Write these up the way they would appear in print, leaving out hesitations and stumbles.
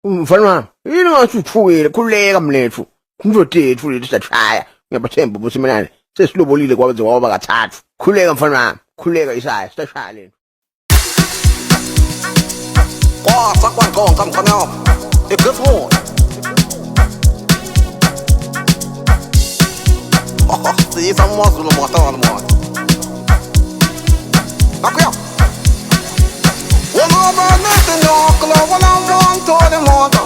Mfana wami, yini ngasuthukile khuleka mlethu. Ngizodethu lethu siyashaya. Ngiyabathemba ubusimanane. Sesilobolile kwaze kwaba kathathu. Khuleka mfana wami, khuleka isaya siyashaya lethu. Kwasa kwankonka mfana wami. Iphefumula. Siyisa umwazulu motana mwana. Nakuya. Wala ba natin yakla wala wanto ni mota.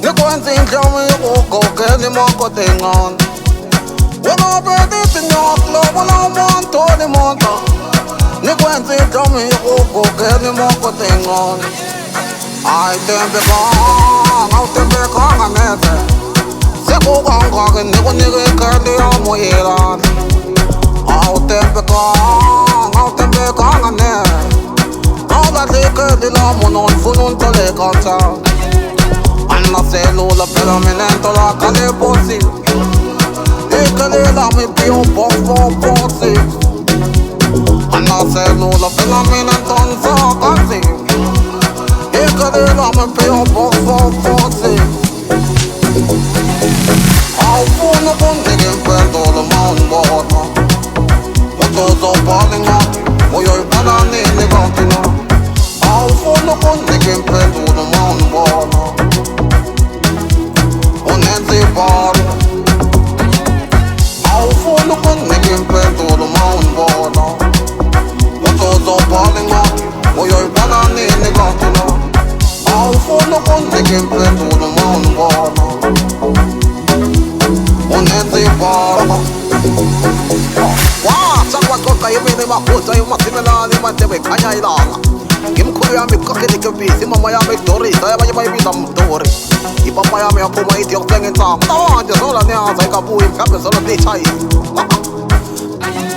Ni kwanzi njami ukoke ni makotengan. Wala ba natin yakla wala wanto ni mota. Ni kwanzi njami ukoke ni makotengan. Ay tempe kong anete. Siku kong kong ni ko kandi amo ilan. Ay tempe kong anete. Dila monon funun tole kanta Anna cellula permanente la cade posi E cade la mi più posi Anna cellula permanente onza casi E cade la mi più posi Au funo con te perdo la mondo Moto so palinga Moyo banane ne continua Au fondo con te che impeto da mano buona Onenzi pari Au fondo con te che impeto da mano buona Moto so palinga Moyo i banani ne continua Au fondo con te che impeto da mano buona Onenzi pari Waa, sakwa koka yemene makuta yumasimela ni matebe kanya ilala Kimkulu yami kakini kebisi mama yami tori Saya banyak bayi bitam tori Ipapa yami aku mai tiok pengen sam Tawa aja sola ni asai kabuin kabe sola dicai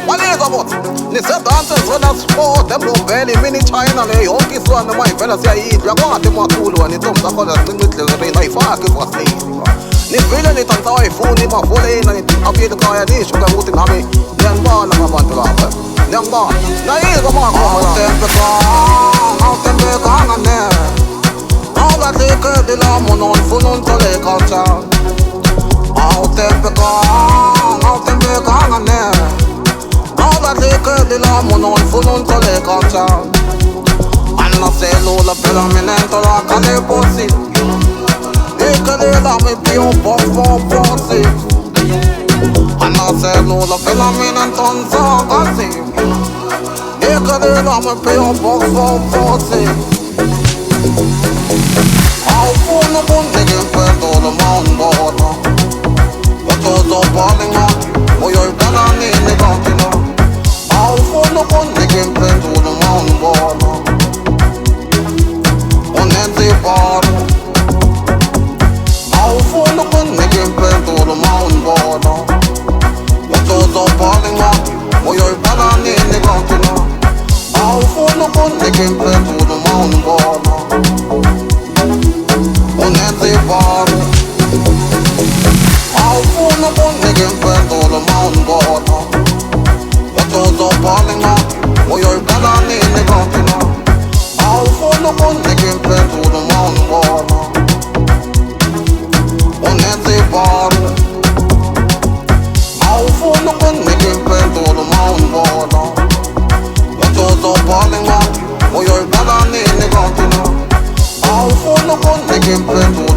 Wali zabot Ni sedanse sola sport Tembo veli mini China le Honki suan na mai vela siya it Yago ate matulu Ni tom sakola singit le rina ifaki kwa sli Ni vile ni tantawa ifuni mafule Na ni apied kaya ni shuka muti nami Nian ba na mabantu lape Nian ba Na iga mako Au tempe kong ane Au la teke di la monon funun tole kanta Au tempe kong ane Au la teke di la monon funun tole kanta Anna cellula permanente la cade posi E cade la mi più posi Anna cellula permanente onza casi E cade la mi più posi Au funo con te che impeto la mano buona Moto so palinga Moyo i banani ne continua Au funo con te che impeto la mano buona Onenzi pari Au funo con te che impeto la mano buona Moto so palinga Moyo i banani ne continua Au funo con te che impeto la mano buona Onenzi pari Au funo con te che impeto la mano buona Moto so palinga Moyo i banani ne continua Au funo con te che impeto la mano buona Onenzi pari Au funo con te che impeto la mano buona Moto so palinga Moyo i banani ne continua Au funo con te che impeto